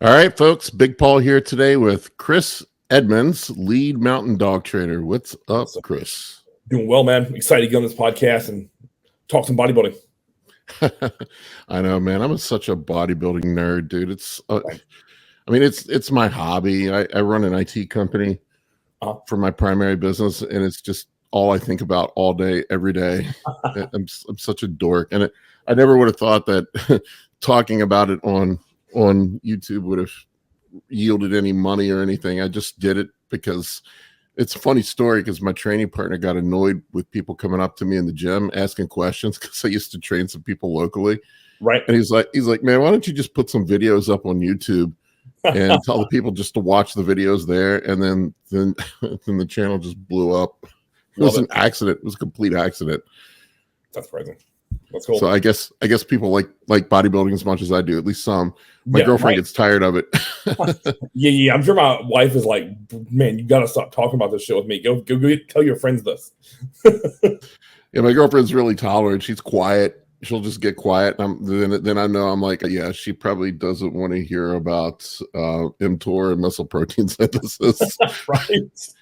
All right, folks. Big Paul here today with Cris Edmonds, lead mountain dog trainer. What's up, Cris? Doing well, man. Excited to get on this podcast and talk some bodybuilding. I know, man. I'm such a bodybuilding nerd, dude. It's my hobby. I run an IT company for my primary business, and it's just all I think about all day, every day. I'm such a dork, and I never would have thought that talking about it on YouTube would have yielded any money or anything. I just did it because it's a funny story, because my training partner got annoyed with people coming up to me in the gym asking questions, because I used to train some people locally. Right. And he's like, man, why don't you just put some videos up on YouTube and tell the people just to watch the videos there? And then the channel just blew up. It was an accident. It was a complete accident. That's crazy. That's cool. So I guess people like bodybuilding as much as I do, at least some. My girlfriend gets tired of it. Yeah. I'm sure my wife is like, man, you got to stop talking about this shit with me. Go tell your friends this. Yeah, my girlfriend's really tolerant. She's quiet. She'll just get quiet. Then I know, I'm like, yeah, she probably doesn't want to hear about mTOR and muscle protein synthesis. Right.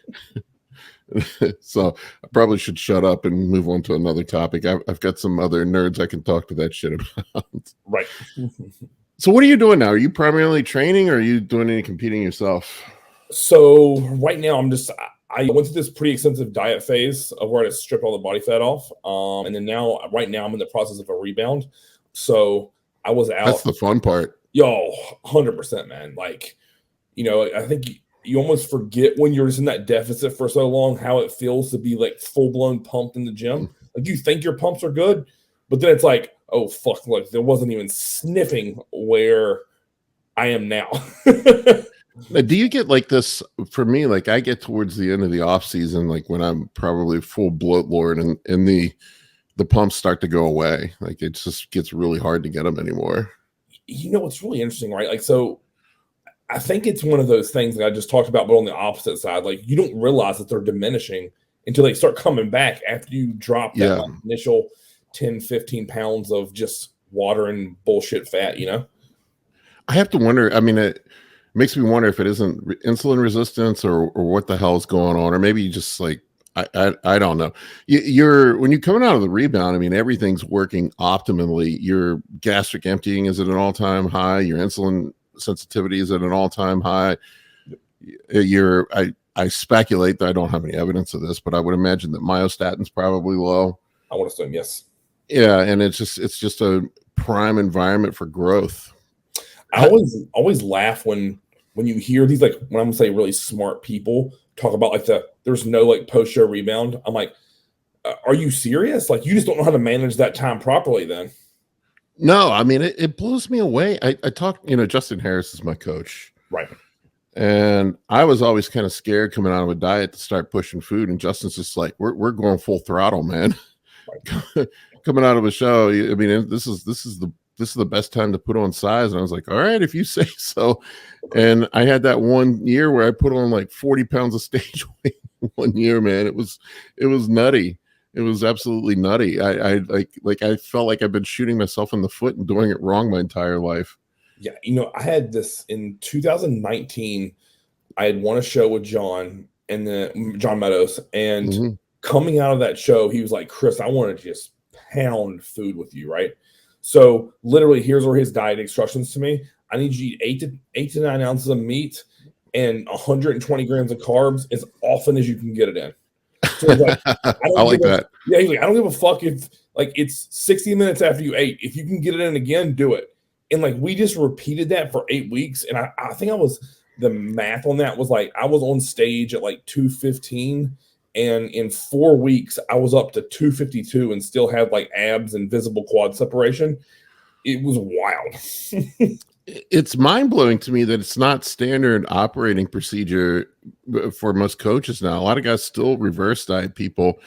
So I probably should shut up and move on to another topic. I've got some other nerds I can talk to that shit about. Right. So what are you doing now? Are you primarily training, or are you doing any competing yourself? So right now I went through this pretty extensive diet phase of where I strip all the body fat off. And then right now I'm in the process of a rebound. So I was out. That's the fun part. Yo, 100%, man. Like, I think you almost forget when you're just in that deficit for so long how it feels to be like full-blown pumped in the gym. Like, you think your pumps are good, but then it's like, oh fuck, look, there wasn't even sniffing where I am now. Now, do you get like this? For me, like, I get towards the end of the off season, like when I'm probably full bloat lord, and the pumps start to go away. Like, it just gets really hard to get them anymore. It's really interesting, right? Like, so I think it's one of those things that I just talked about, but on the opposite side, like, you don't realize that they're diminishing until they start coming back after you drop that initial 10, 15 pounds of just water and bullshit fat, I have to wonder. I mean, it makes me wonder if it isn't insulin resistance or what the hell is going on, or maybe you just like, I don't know. When you're coming out of the rebound, I mean, everything's working optimally. Your gastric emptying is at an all-time high. Your insulin sensitivity is at an all-time high. I speculate that I don't have any evidence of this, but I would imagine that myostatin's probably low. I want to assume yes. Yeah, and it's just a prime environment for growth. I always laugh when you hear these, like, when I'm gonna say really smart people talk about like there's no like post-show rebound. I'm like, are you serious? Like, you just don't know how to manage that time properly then. No, I mean, it blows me away. I talk, Justin Harris is my coach. Right. And I was always kind of scared coming out of a diet to start pushing food. And Justin's just like, we're going full throttle, man. Right. Coming out of a show, I mean, this is the best time to put on size. And I was like, all right, if you say so. And I had that one year where I put on like 40 pounds of stage weight one year, man. It was nutty. It was absolutely nutty. I felt like I've been shooting myself in the foot and doing it wrong my entire life. Yeah. I had this in 2019. I had won a show with John Meadows. And coming out of that show, he was like, Cris, I want to just pound food with you. Right. So literally, here's where his diet instructions to me. I need you to eat 8 to 9 ounces of meat and 120 grams of carbs as often as you can get it in. So like, I like that. Yeah, he's like, I don't give a fuck if like it's 60 minutes after you ate. If you can get it in again, do it. And like, we just repeated that for 8 weeks. And I think the math on that was like, I was on stage at like 215. And in 4 weeks, I was up to 252 and still had like abs and visible quad separation. It was wild. It's mind-blowing to me that it's not standard operating procedure for most coaches now. A lot of guys still reverse diet people,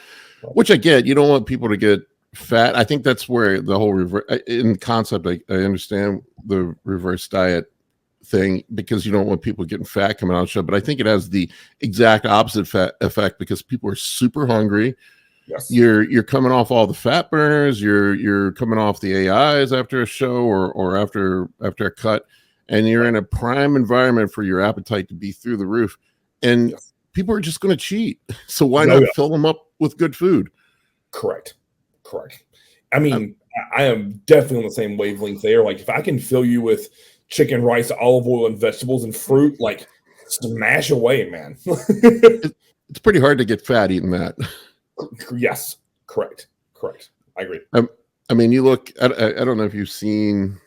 which I get. You don't want people to get fat. I think that's where the whole in concept, I understand the reverse diet thing, because you don't want people getting fat coming out of the show. But I think it has the exact opposite effect, because people are super hungry. Yes. You're coming off all the fat burners. You're coming off the AIs after a show or after a cut, and you're in a prime environment for your appetite to be through the roof, and people are just going to cheat. So why not fill them up with good food? Correct. I mean, I am definitely on the same wavelength there. Like, if I can fill you with chicken, rice, olive oil, and vegetables and fruit, like, smash away, man. It's pretty hard to get fat eating that. Yes, correct. I agree. I mean, you look. I don't know if you've seen.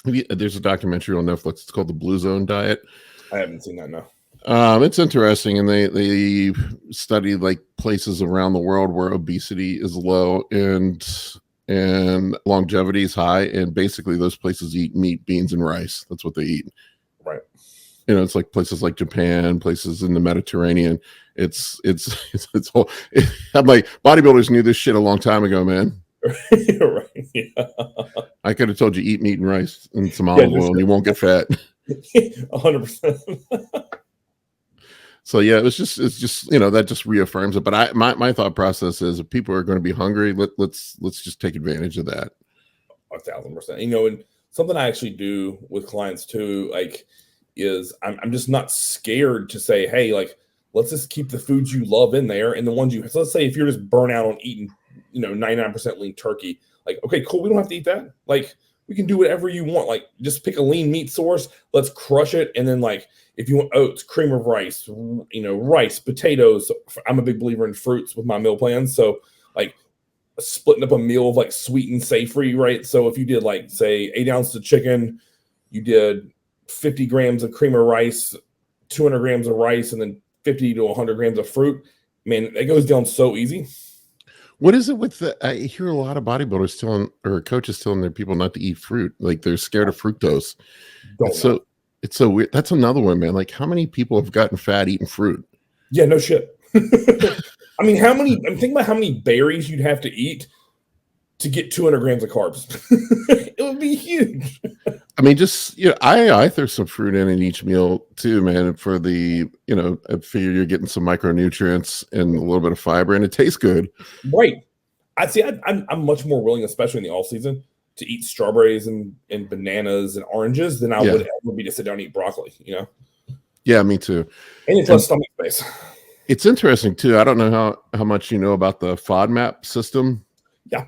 There's a documentary on Netflix. It's called The Blue Zone Diet. I haven't seen that, no. It's interesting, and they studied like places around the world where obesity is low and longevity is high, and basically those places eat meat, beans, and rice. That's what they eat. Right. You know, it's like places like Japan, places in the Mediterranean. It's whole. I'm like, bodybuilders knew this shit a long time ago, man. Right. Yeah. I could have told you eat meat and rice and some olive oil, and you won't get fat. 100%. So yeah, it's just you know, that just reaffirms it. But my thought process is, if people are going to be hungry, let's just take advantage of that. 1,000%. You know, and something I actually do with clients too, like, is I'm just not scared to say, hey, like, let's just keep the foods you love in there, and the ones so let's say if you're just burnt out on eating, you know, 99% lean turkey, like, okay, cool, we don't have to eat that. Like, we can do whatever you want. Like, just pick a lean meat source, let's crush it, and then, like, if you want oats, cream of rice, you know, rice, potatoes. I'm a big believer in fruits with my meal plans. So, like, splitting up a meal of like sweet and savory, right? So if you did, like, say 8 ounces of chicken, you did 50 grams of cream of rice, 200 grams of rice, and then 50 to 100 grams of fruit. Man, it goes down so easy. What is it with I hear a lot of bodybuilders telling, or coaches telling their people not to eat fruit. Like, they're scared of fructose. It's so weird. That's another one, man. Like, how many people have gotten fat eating fruit? Yeah, no shit. I mean, I'm thinking about how many berries you'd have to eat to get 200 grams of carbs. It would be huge. I mean, just, you know, I throw some fruit in each meal too, man. For the, you know, I figure you're getting some micronutrients and a little bit of fiber, and it tastes good. Right. I'm much more willing, especially in the off season, to eat strawberries and bananas and oranges than I would ever be to sit down and eat broccoli, you know? Yeah, me too. And it's less stomach space. It's interesting too. I don't know how much you know about the FODMAP system. Yeah.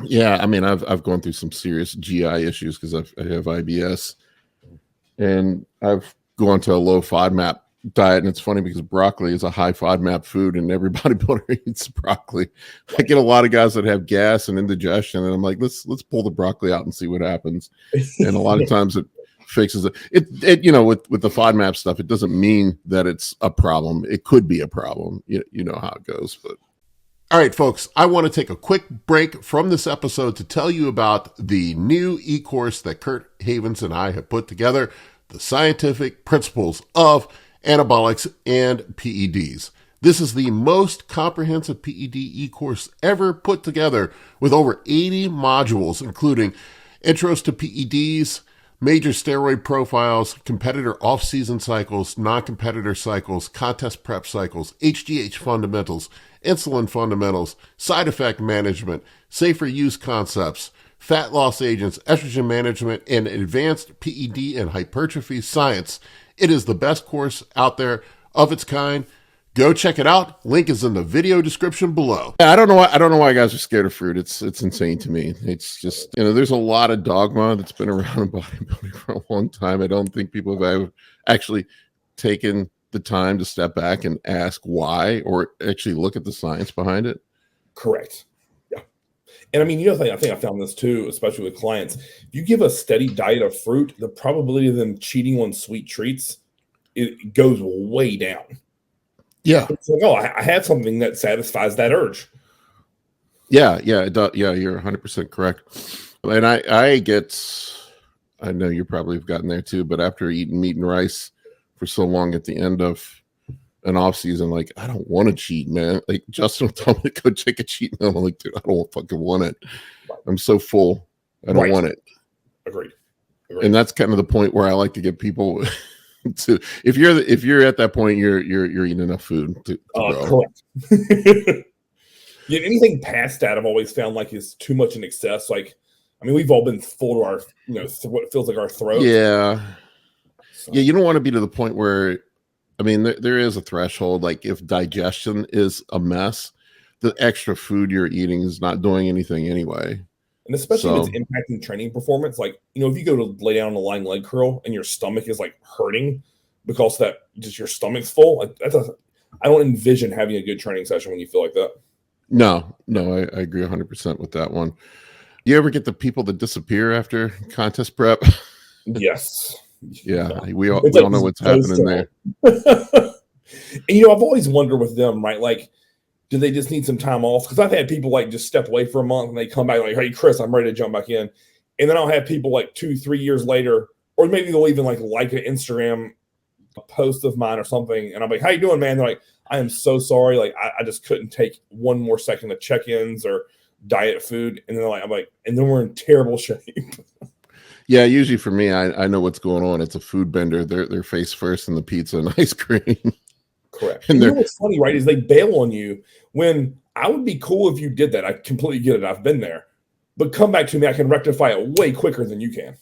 Yeah, I mean, I've gone through some serious GI issues because I have IBS, and I've gone to a low FODMAP diet. And it's funny because broccoli is a high FODMAP food, and every bodybuilder eats broccoli. I get a lot of guys that have gas and indigestion, and I'm like, let's pull the broccoli out and see what happens. And a lot of times it fixes it. It you know, with the FODMAP stuff, it doesn't mean that it's a problem. It could be a problem. You know how it goes, but. All right, folks, I want to take a quick break from this episode to tell you about the new e-course that Kurt Havens and I have put together, The Scientific Principles of Anabolics and PEDs. This is the most comprehensive PED e-course ever put together, with over 80 modules, including intros to PEDs, major steroid profiles, competitor off-season cycles, non-competitor cycles, contest prep cycles, HGH fundamentals, insulin fundamentals, side effect management, safer use concepts, fat loss agents, estrogen management, and advanced PED and hypertrophy science. It is the best course out there of its kind. Go check it out. Link is in the video description below. I don't know why guys are scared of fruit. It's insane to me. It's just, you know, there's a lot of dogma that's been around in bodybuilding for a long time. I don't think people have actually taken the time to step back and ask why, or actually look at the science behind it. Correct. Yeah. And I mean, you know, I think I found this too, especially with clients. If you give a steady diet of fruit, the probability of them cheating on sweet treats, it goes way down. Yeah. It's like, oh, I had something that satisfies that urge. Yeah, it does. Yeah, you're 100% correct. And I know you probably have gotten there too, but after eating meat and rice for so long at the end of an off season, like, I don't want to cheat, man. Like, Justin will tell me to go take a cheat meal. I'm like, dude, I don't fucking want it. I'm so full. I don't want it. Agreed. And that's kind of the point where I like to get people to, if you're at that point, you're eating enough food to grow. Correct. Yeah, anything past that I've always found like is too much in excess. Like, I mean, we've all been full to our, what feels like our throats. Yeah. So. Yeah. You don't want to be to the point where, I mean, there is a threshold. Like if digestion is a mess, the extra food you're eating is not doing anything anyway. And especially if it's impacting training performance, like, if you go to lay down on a lying leg curl and your stomach is like hurting because that just your stomach's full, like I don't envision having a good training session when you feel like that. No, I agree 100% with that one. You ever get the people that disappear after contest prep? Yes. Yeah, we all know what's happening there. And I've always wondered with them, right? Like, do they just need some time off? Because I've had people like just step away for a month and they come back like, "Hey, Cris, I'm ready to jump back in." And then I'll have people like 2-3 years later, or maybe they'll even like an Instagram post of mine or something, and I'm like, "How you doing, man?" They're like, "I am so sorry. Like, I just couldn't take one more second of check-ins or diet food." And then I'm like, and then we're in terrible shape. Yeah, usually for me, I know what's going on. It's a food bender. They're face first in the pizza and ice cream. Correct. And what's funny, right, is they bail on you when I would be cool if you did that. I completely get it. I've been there. But come back to me, I can rectify it way quicker than you can.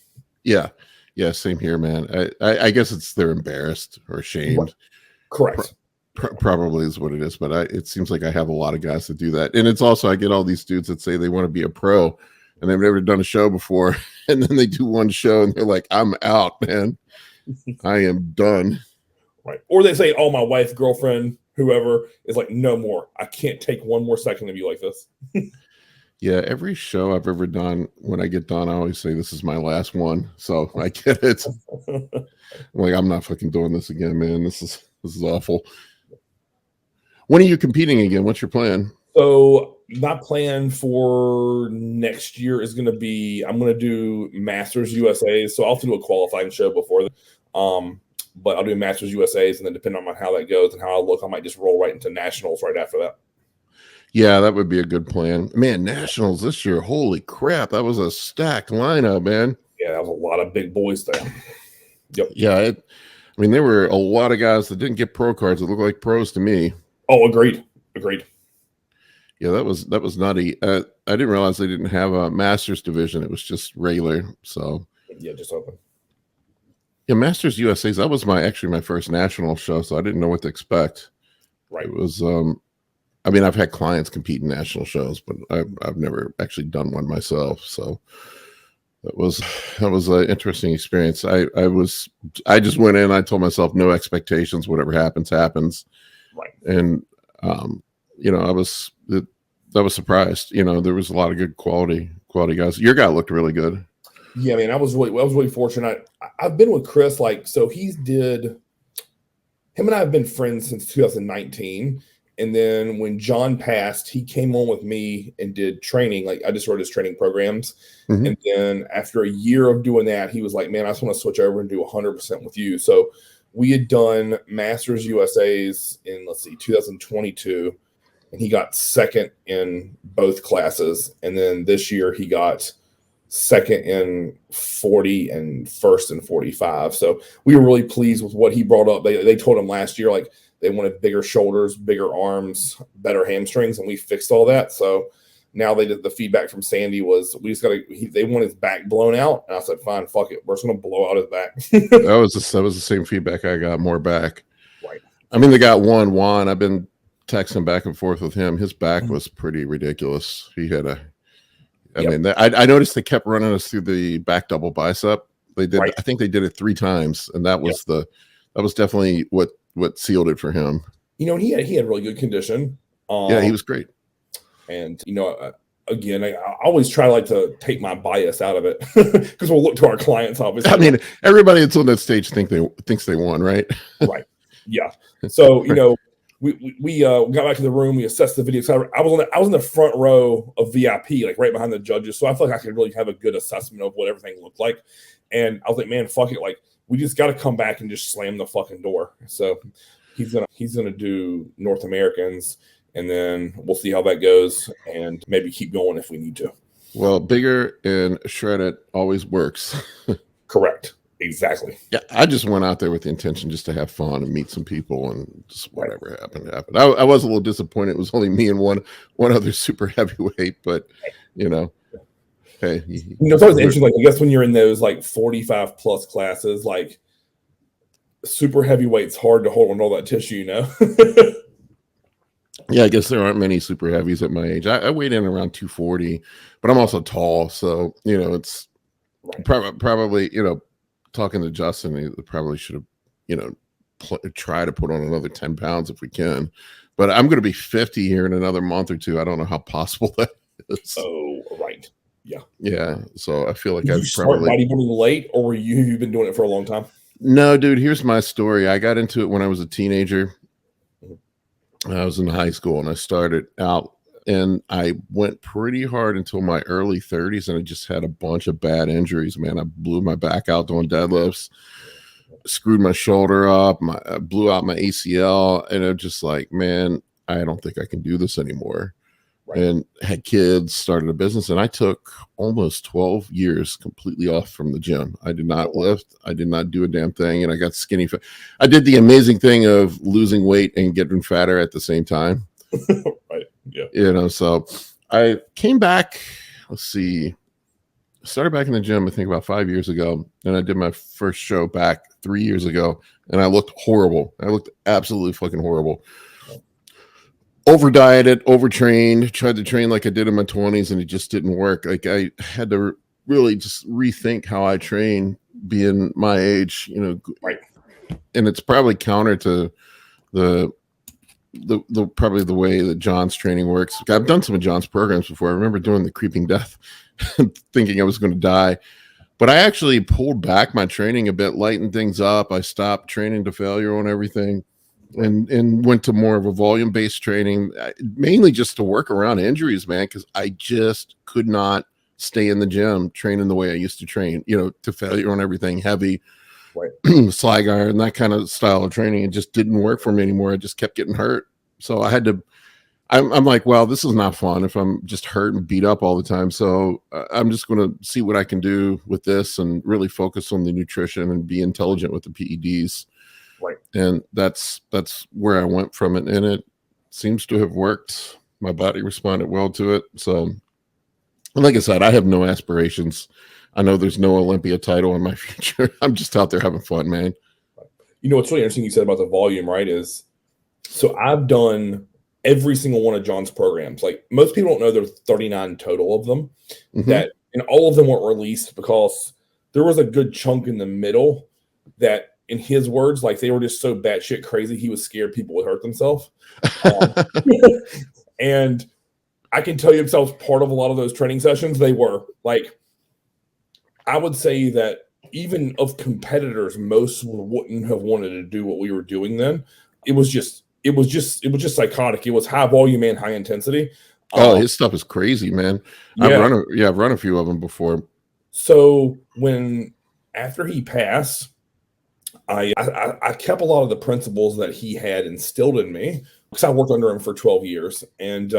Yeah. Yeah, same here, man. I guess they're embarrassed or ashamed. Correct. Probably is what it is. But it seems like I have a lot of guys that do that. And it's also, I get all these dudes that say they want to be a pro and they've never done a show before. And then they do one show and they're like, "I'm out, man. I am done." Right. Or they say, "Oh, my wife, girlfriend, whoever is like, no more. I can't take one more second of you like this." Yeah, every show I've ever done, when I get done, I always say this is my last one. So I get it. I'm like, I'm not fucking doing this again, man. This is awful. When are you competing again? What's your plan? So my plan for next year is going to be, I'm going to do Masters USAs. So I'll have to do a qualifying show before that. But I'll do Masters USAs, and then depending on how that goes and how I look, I might just roll right into Nationals right after that. Yeah, that would be a good plan. Man, Nationals this year, holy crap. That was a stacked lineup, man. Yeah, that was a lot of big boys there. Yep. Yeah, I mean, there were a lot of guys that didn't get pro cards that looked like pros to me. Oh, agreed. Yeah, that was nutty. I didn't realize they didn't have a Masters division. It was just regular. So yeah, just open. Yeah, Masters USA's, that was actually my first national show, so I didn't know what to expect. Right. It was I mean, I've had clients compete in national shows, but I've never actually done one myself. So that was an interesting experience. I just went in, I told myself no expectations, whatever happens, happens. Right. And I was surprised. There was a lot of good quality guys. Your guy looked really good. Yeah, man, I was really fortunate. I've been with Cris, so him and I have been friends since 2019. And then when John passed, he came on with me and did training. Like, I just wrote his training programs. Mm-hmm. And then after a year of doing that, he was like, "Man, I just want to switch over and do 100% with you." So we had done Masters USAs in, 2022. And he got second in both classes. And then this year he got second in 40 and first in 45. So we were really pleased with what he brought up. They told him last year, they wanted bigger shoulders, bigger arms, better hamstrings, and we fixed all that. So now the feedback from Sandy was they want his back blown out. And I said, "Fine, fuck it. We're just going to blow out his back." that was the same feedback I got, more back. Right. I mean, they got Juan. I've been texting back and forth with him. His back was pretty ridiculous. He had I noticed they kept running us through the back double bicep. They did. Right. I think they did it 3 times, and that was that was definitely what sealed it for him. He had really good condition. Yeah, he was great. And again, I always try to take my bias out of it because we'll look to our clients. Obviously, I mean, everybody that's on that stage thinks they won, right? Right. Yeah. So we got back to the room. We assessed the video. So I was in the front row of VIP, right behind the judges. So I feel like I could really have a good assessment of what everything looked like. And I was like, "Man, fuck it. We just got to come back and just slam the fucking door." So he's gonna do North Americans, and then we'll see how that goes, and maybe keep going if we need to. Well, bigger and shredded always works. Correct. Exactly. Yeah, I just went out there with the intention just to have fun and meet some people, and just whatever happened. I was a little disappointed. It was only me and one other super heavyweight, but Hey, it's always interesting. Like, I guess when you're in those like 45 plus classes, like super heavyweight's hard to hold on all that tissue, you know? Yeah, I guess there aren't many super heavies at my age. I weighed in around 240, but I'm also tall, so it's probably talking to Justin, he probably should have try to put on another 10 pounds if we can. But I'm going to be 50 here in another month or two. I don't know how possible that is. Oh, right. Yeah. Yeah. So I feel like Did you start bodybuilding late, or you've been doing it for a long time? No, dude, here's my story. I got into it when I was a teenager. I was in high school and I started out and I went pretty hard until my early 30s, and I just had a bunch of bad injuries, man. I blew my back out doing deadlifts, screwed my shoulder up, I blew out my ACL, and I'm just like, man, I don't think I can do this anymore. Right. And had kids, started a business, and I took almost 12 years completely off from the gym. I did not lift. I did not do a damn thing, and I got skinny. I did the amazing thing of losing weight and getting fatter at the same time. Right. Yeah. So I came back, let's see, started back in the gym, I think about 5 years ago, and I did my first show back 3 years ago, and I looked horrible. I looked absolutely fucking horrible. Over dieted, overtrained, tried to train like I did in my 20s, and it just didn't work. Like, I had to really just rethink how I train being my age, right. And it's probably counter to the probably the way that John's training works. I've done some of John's programs before. I remember doing the creeping death thinking I was going to die, but I actually pulled back my training a bit, lightened things up. I stopped training to failure on everything. And went to more of a volume-based training, mainly just to work around injuries, man, because I just could not stay in the gym training the way I used to train, to failure on everything, heavy, slag iron, that kind of style of training. It just didn't work for me anymore. I just kept getting hurt. So I had to, I'm like, well, this is not fun if I'm just hurt and beat up all the time. So I'm just going to see what I can do with this and really focus on the nutrition and be intelligent with the PEDs. Right. And that's where I went from it. And it seems to have worked. My body responded well to it. So, like I said, I have no aspirations. I know there's no Olympia title in my future. I'm just out there having fun, man. What's really interesting you said about the volume, right? Is so I've done every single one of John's programs. Like, most people don't know there's 39 total of them, that, and all of them weren't released because there was a good chunk in the middle that, in his words, like, they were just so batshit crazy, he was scared people would hurt themselves. And I can tell you, because I was part of a lot of those training sessions, they were like, I would say that even of competitors, most wouldn't have wanted to do what we were doing then. It was just psychotic. It was high volume and high intensity. Oh, his stuff is crazy, man. Yeah. I've run a few of them before. So after he passed, I kept a lot of the principles that he had instilled in me, because I worked under him for 12 years. And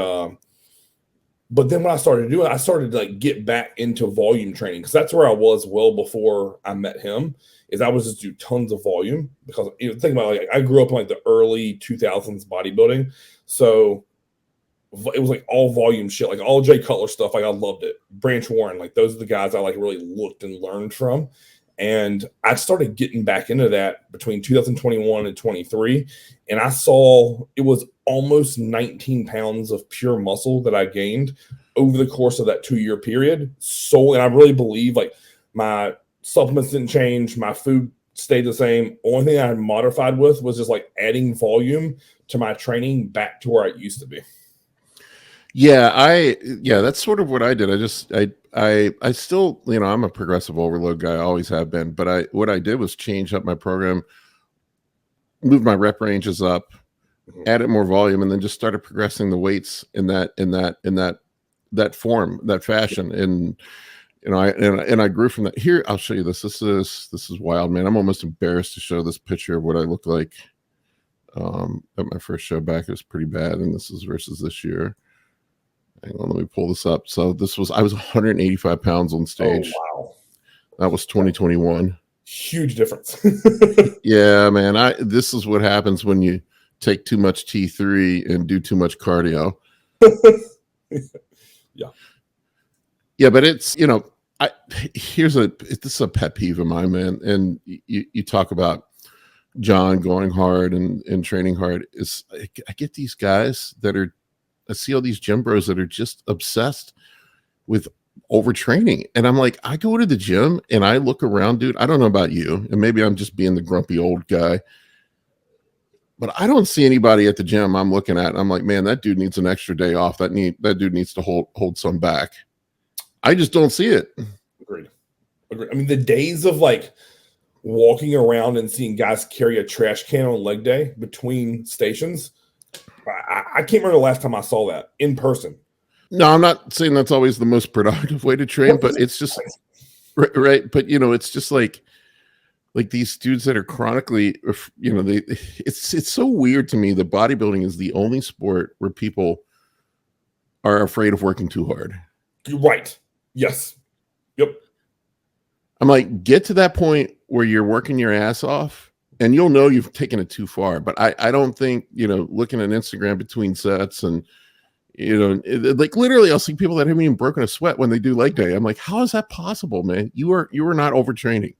but then when I started doing it, I started to like get back into volume training, because that's where I was well before I met him. Is I was just do tons of volume, because think about it, like, I grew up in like the early 2000s bodybuilding, so it was like all volume shit, like all Jay Cutler stuff. Like, I loved it. Branch Warren, like, those are the guys I like really looked and learned from. And I started getting back into that between 2021 and 23. And I saw it was almost 19 pounds of pure muscle that I gained over the course of that 2-year period. So, and I really believe, like, my supplements didn't change, my food stayed the same. Only thing I had modified with was just like adding volume to my training back to where it used to be. Yeah, that's sort of what I did. I still, I'm a progressive overload guy, I always have been, but what I did was change up my program, move my rep ranges up, added more volume, and then just started progressing the weights in that form, that fashion. And I grew from that. Here, I'll show you this. This is wild, man. I'm almost embarrassed to show this picture of what I look like at my first show back. It was pretty bad, and this is versus this year. Hang on, let me pull this up. So I was 185 pounds on stage. Oh, wow. That was 2021. Huge difference. Yeah, man. This is what happens when you take too much T3 and do too much cardio. Yeah. Yeah, but it's, this is a pet peeve of mine, man. And you talk about John going hard and training hard. I get these guys I see all these gym bros that are just obsessed with overtraining. And I'm like, I go to the gym and I look around, dude. I don't know about you, and maybe I'm just being the grumpy old guy, but I don't see anybody at the gym I'm looking at. I'm like, man, that dude needs an extra day off. That dude needs to hold some back. I just don't see it. Agreed. I mean, the days of like walking around and seeing guys carry a trash can on leg day between stations, I can't remember the last time I saw that in person. No, I'm not saying that's always the most productive way to train, but it's just right. But it's just like these dudes that are chronically, it's so weird to me that bodybuilding is the only sport where people are afraid of working too hard. You're right. Yes. Yep. I'm like, get to that point where you're working your ass off and you'll know you've taken it too far. But I don't think, looking at Instagram between sets and, like literally I'll see people that haven't even broken a sweat when they do leg day. I'm like, how is that possible, man? You are not overtraining.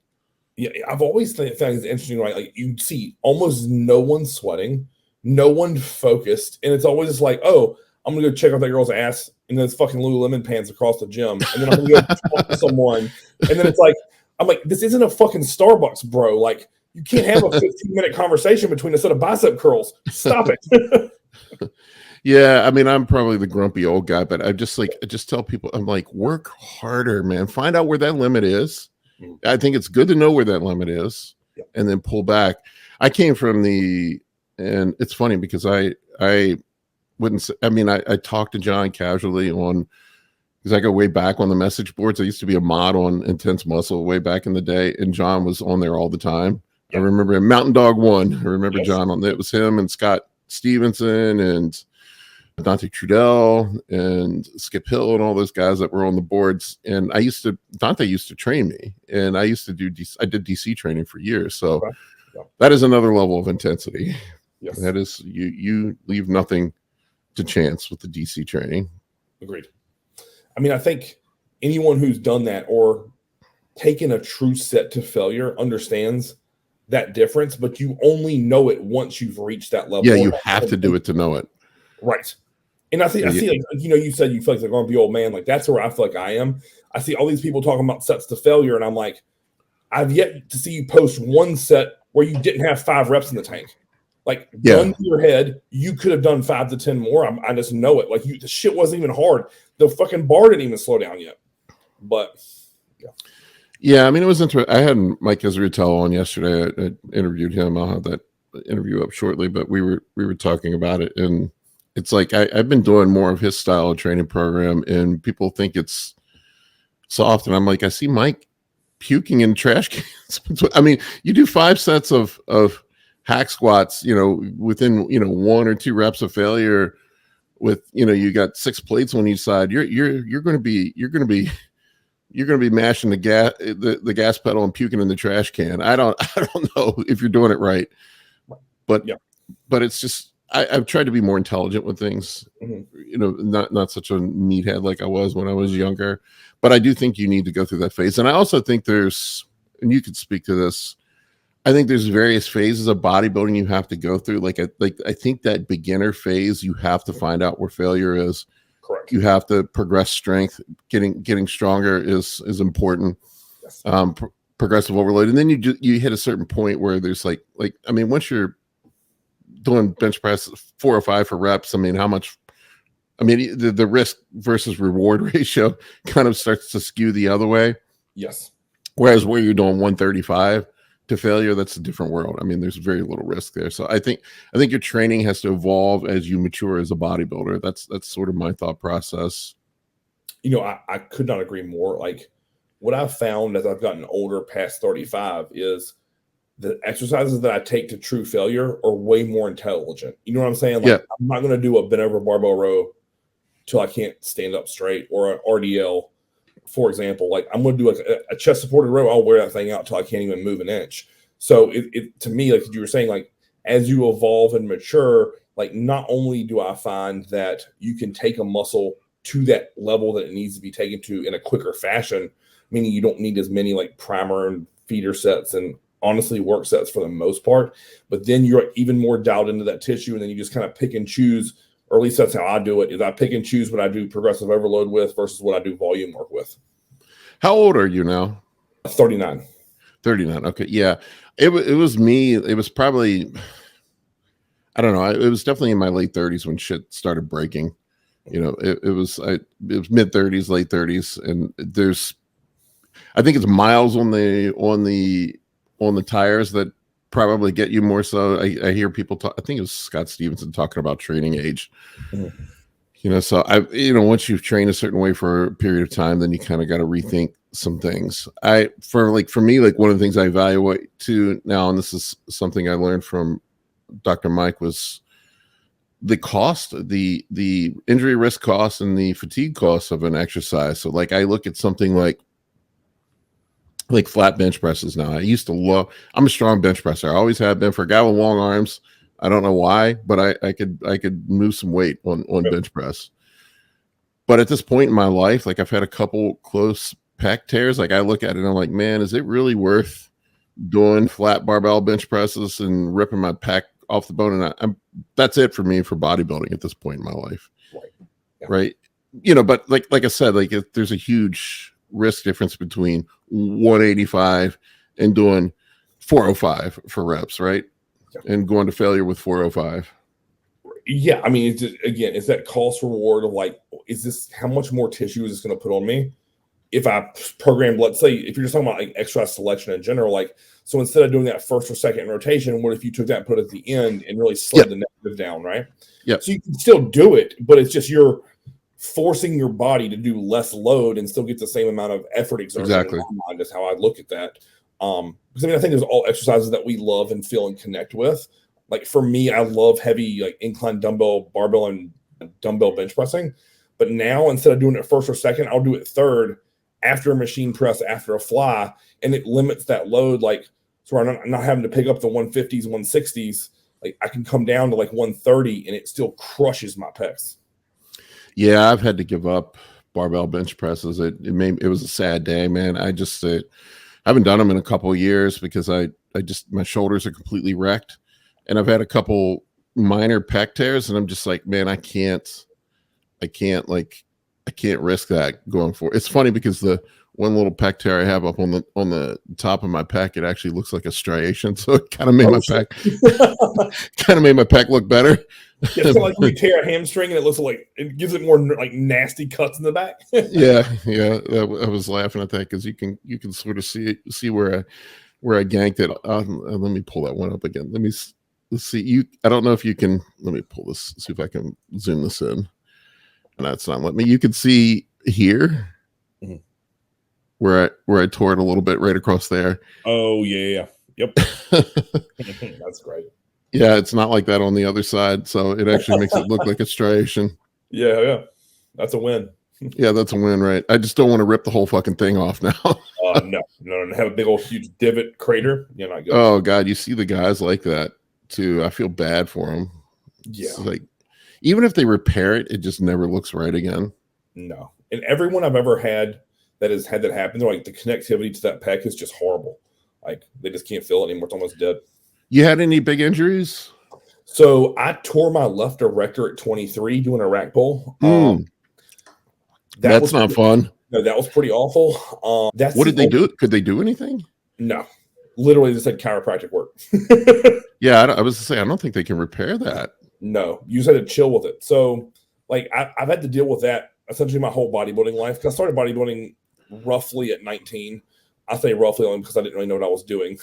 Yeah. I've always found it's interesting, right? Like you see almost no one sweating, no one focused. And it's always just like, oh, I'm going to go check out that girl's ass in those fucking Lululemon pants across the gym. And then I'm going to go talk to someone. And then it's like, I'm like, this isn't a fucking Starbucks, bro. Like, you can't have a 15-minute conversation between a set of bicep curls. Stop it. Yeah, I mean, I'm probably the grumpy old guy, but I just tell people, I'm like, work harder, man. Find out where that limit is. I think it's good to know where that limit is and then pull back. I came from and it's funny because I wouldn't say, I talked to John casually because I go way back on the message boards. I used to be a mod on Intense Muscle way back in the day, and John was on there all the time. I remember him, Mountain Dog 1. I remember John on there. It was him and Scott Stevenson and Dante Trudell and Skip Hill and all those guys that were on the boards. And Dante used to train me, and I used to I did DC training for years. So that is another level of intensity. Yes. That is, you leave nothing to chance with the DC training. Agreed. I mean, I think anyone who's done that or taken a true set to failure understands that difference, but you only know it once you've reached that level. Yeah, you have to do it to know it. Right. And I see like, you said you feel like they're going to be old man. Like that's where I feel like I am. I see all these people talking about sets to failure, and I'm like, I've yet to see you post one set where you didn't have 5 reps in the tank. Like, gun to your head, you could have done 5 to 10 more. I just know it. Like, the shit wasn't even hard. The fucking bar didn't even slow down yet. But, yeah, I mean, it was interesting. I had Mike Israetel on yesterday. I interviewed him. I'll have that interview up shortly. But we were talking about it, and it's like I've been doing more of his style of training program, and people think it's soft, and I'm like, I see Mike puking in trash cans. I mean, you do 5 sets of hack squats, within 1 or 2 reps of failure with you got 6 plates on each side. You're going to be mashing the gas pedal and puking in the trash can. I don't know if you're doing it right, but it's just I've tried to be more intelligent with things. Not such a meathead like I was when I was younger, but I do think you need to go through that phase. And I also think and you could speak to this, I think there's various phases of bodybuilding you have to go through. I think that beginner phase, you have to find out where failure is. Correct. You have to progress strength. Getting stronger is important. Yes. Progressive overload, and then you hit a certain point where there's once you're doing bench press 4 or 5 for reps, how much? The risk versus reward ratio kind of starts to skew the other way. Yes. Whereas where you're doing 135 to failure, that's a different world. There's very little risk there. So I think your training has to evolve as you mature as a bodybuilder. That's sort of my thought process. I could not agree more. Like what I've found as I've gotten older past 35 is the exercises that I take to true failure are way more intelligent. You know what I'm saying? Like I'm not going to do a bent over barbell row till I can't stand up straight, or an RDL, for example. Like I'm going to do a chest supported row. I'll wear that thing out till I can't even move an inch. So it to me, like you were saying, like as you evolve and mature, like not only do I find that you can take a muscle to that level that it needs to be taken to in a quicker fashion, meaning you don't need as many like primer and feeder sets and honestly work sets for the most part. But then you're even more dialed into that tissue, and then you just kind of pick and choose, or at least that's how I do it, is I pick and choose what I do progressive overload with versus what I do volume work with. How old are you now? 39. 39. Okay. Yeah. It was me. It was probably, I don't know. It was definitely in my late 30s when shit started breaking. You know, it was mid 30s, late 30s. And I think it's miles on the tires that probably get you more so. I hear people talk, I think it was Scott Stevenson talking about training age. Mm-hmm. You know, so once you've trained a certain way for a period of time, then you kind of got to rethink some things. For me, like one of the things I evaluate too now, and this is something I learned from Dr. Mike, was the cost, the injury risk cost and the fatigue cost of an exercise. So like I look at something like flat bench presses now. I'm a strong bench presser. I always have been. For a guy with long arms, I don't know why, but I could move some weight on bench press. But at this point in my life, like I've had a couple close pec tears. Like I look at it and I'm like, man, is it really worth doing flat barbell bench presses and ripping my pec off the bone? And that's it for me for bodybuilding at this point in my life. Right. Yeah. Right. You know, but like I said, like there's a huge risk difference between 185 and doing 405 for reps, right? And going to failure with 405. Yeah, I mean, it's that cost reward of like, how much more tissue is this going to put on me? If I programmed, let's say, if you're just talking about like exercise selection in general, like, so instead of doing that first or second rotation, what if you took that and put it at the end and really slowed the negative down, right? Yeah. So you can still do it, but it's just you're forcing your body to do less load and still get the same amount of effort exertion. Exactly. In my mind is how I look at that. Because I think there's all exercises that we love and feel and connect with. Like for me, I love heavy like incline dumbbell, barbell, and dumbbell bench pressing. But now instead of doing it first or second, I'll do it third after a machine press, after a fly, and it limits that load. Like so, I'm not having to pick up the 150s, 160s. Like I can come down to like 130, and it still crushes my pecs. Yeah, I've had to give up barbell bench presses. It was a sad day, man. I haven't done them in a couple of years because my shoulders are completely wrecked, and I've had a couple minor pec tears, and I'm just like, man, I can't risk that going forward. It's funny because the one little pec tear I have up on the top of my pec, it actually looks like a striation, so it kind of made my pec look better. Yeah, it's like when you tear a hamstring and it looks like it gives it more like nasty cuts in the back. yeah. I was laughing at that because you can sort of see where I ganked it. Let me pull that one up again. Let's see. I don't know if you can. Let me pull this. See if I can zoom this in. And that's not letting me. You can see here where I tore it a little bit right across there. Oh yeah. Yep. That's great. Yeah, it's not like that on the other side, so it actually makes it look like a striation. Yeah, that's a win. Yeah, that's a win, right? I just don't want to rip the whole fucking thing off now. No. Have a big old huge divot crater. You're not good. Oh God, you see the guys like that too. I feel bad for them. Yeah, it's like even if they repair it, it just never looks right again. No, and everyone I've ever had that has had that happen, they're like the connectivity to that pec is just horrible. Like they just can't feel it anymore. It's almost dead. You had any big injuries? So I tore my left erector at 23 doing a rack pull. That's not fun. No, that was pretty awful. What did they do? Could they do anything? No, literally just said chiropractic work. Yeah, I was to say I don't think they can repair that. No, you just had to chill with it. So, like I've had to deal with that essentially my whole bodybuilding life. Because I started bodybuilding roughly at 19. I say roughly only because I didn't really know what I was doing.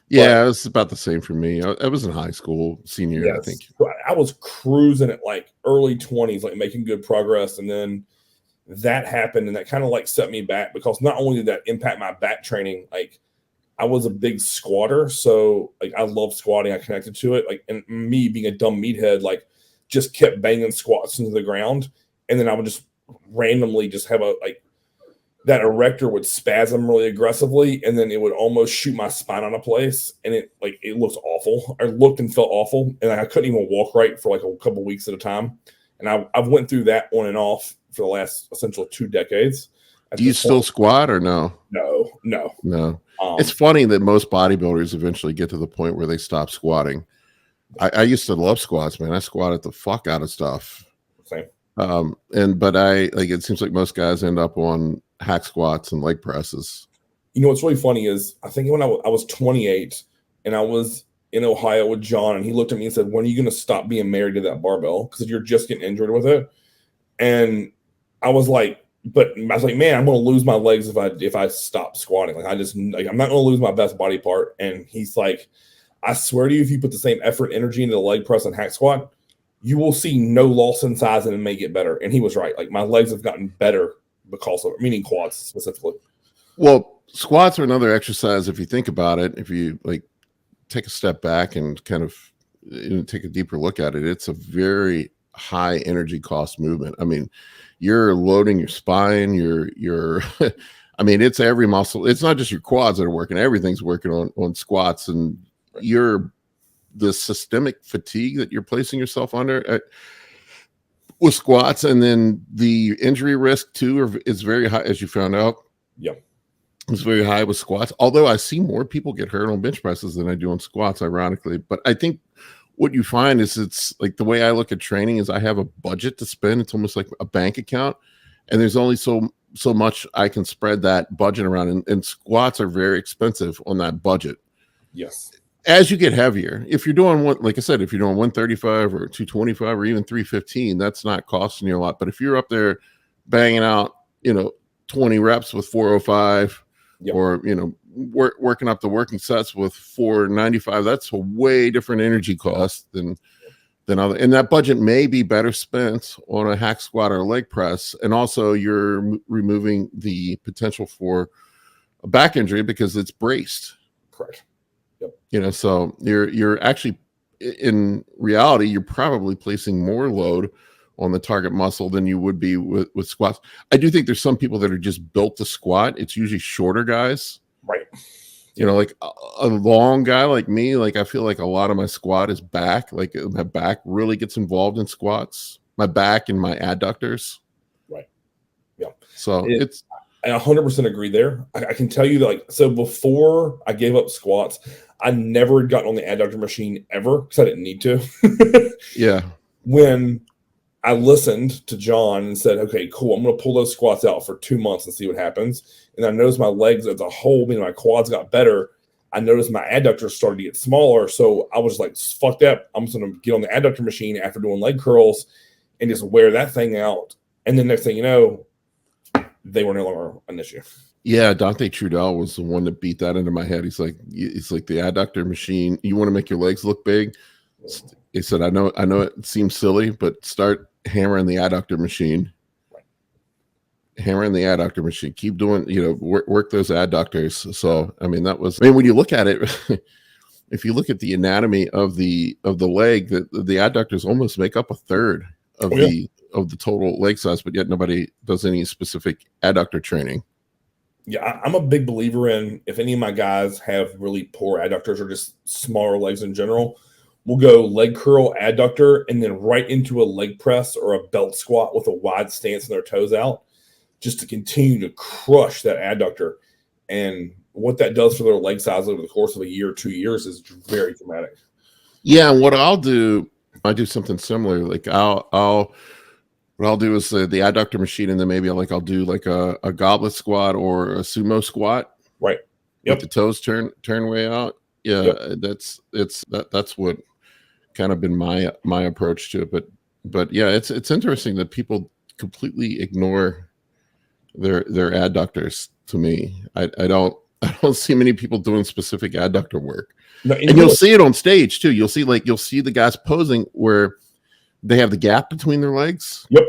Yeah, it was about the same for me. I was in high school, senior year, I think. I was cruising at like early 20s, like making good progress. And then that happened and that kind of like set me back because not only did that impact my back training, like I was a big squatter. So like I love squatting. I connected to it. Like, and me being a dumb meathead, like just kept banging squats into the ground. And then I would just randomly just have that erector would spasm really aggressively, and then it would almost shoot my spine out of place, and it looked awful. I looked and felt awful, and I couldn't even walk right for like a couple weeks at a time. And I went through that on and off for the last essentially 2 decades. Do you still squat or no? No. It's funny that most bodybuilders eventually get to the point where they stop squatting. I used to love squats, man. I squatted the fuck out of stuff. Same. But it seems like most guys end up on hack squats and leg presses. You know what's really funny is I think when I was 28 and I was in Ohio with John, and he looked at me and said, "When are you going to stop being married to that barbell? Because you're just getting injured with it." And I was like, man, I'm going to lose my legs if I stop squatting. I'm not going to lose my best body part. And he's like, I swear to you, if you put the same effort and energy into the leg press and hack squat, you will see no loss in size and it may get better. And he was right. Like, my legs have gotten better because of it, meaning quads specifically. Well, squats are another exercise. If you think about it, if you like take a step back and kind of take a deeper look at it, it's a very high energy cost movement. I mean, you're loading your spine, you're I mean, it's every muscle. It's not just your quads that are working. Everything's working on squats, and the systemic fatigue that you're placing yourself under with squats, and then the injury risk too is very high, as you found out. Yeah, it's very high with squats. Although I see more people get hurt on bench presses than I do on squats, ironically. But I think what you find is it's like the way I look at training is I have a budget to spend. It's almost like a bank account, and there's only so much I can spread that budget around. And squats are very expensive on that budget. Yes. As you get heavier, if you're doing like I said, if you're doing 135 or 225 or even 315, that's not costing you a lot. But if you're up there banging out, 20 reps with 405, yep, or working up the working sets with 495, that's a way different energy cost than other. And that budget may be better spent on a hack squat or a leg press. And also you're removing the potential for a back injury because it's braced. Correct. Yep. So you're actually, in reality, you're probably placing more load on the target muscle than you would be with squats. I do think there's some people that are just built to squat. It's usually shorter guys. Right. Like a long guy like me, like I feel like a lot of my squat is back. Like my back really gets involved in squats. My back and my adductors. Right. Yeah. So I 100% agree there. I can tell you that, so before I gave up squats, I never had gotten on the adductor machine ever because I didn't need to. Yeah. When I listened to John and said, okay, cool, I'm going to pull those squats out for 2 months and see what happens. And I noticed my legs as a whole, my quads got better. I noticed my adductors started to get smaller. So I was like, fuck that. I'm just going to get on the adductor machine after doing leg curls and just wear that thing out. And then next thing you know, they were no longer an issue. Yeah, Dante Trudell was the one that beat that into my head. He's like the adductor machine. You want to make your legs look big? He said, I know it seems silly, but start hammering the adductor machine. Right. Hammering the adductor machine. Keep doing, work those adductors. So, when you look at it, if you look at the anatomy of the leg, the adductors almost make up a third of the total leg size, but yet nobody does any specific adductor training. Yeah, I'm a big believer in, if any of my guys have really poor adductors or just smaller legs in general, we'll go leg curl, adductor, and then right into a leg press or a belt squat with a wide stance and their toes out, just to continue to crush that adductor. And what that does for their leg size over the course of a year or 2 years is very dramatic. Yeah, and what I'll do, I do something similar. Like what I'll do is the adductor machine, and then maybe I'll do like a goblet squat or a sumo squat. Right. Yep. With the toes turn way out. Yeah, yep. That's what kind of been my approach to it. But yeah, it's interesting that people completely ignore their adductors. To me, I don't see many people doing specific adductor work. No, and you'll see it on stage too. You'll see the guys posing where they have the gap between their legs. Yep.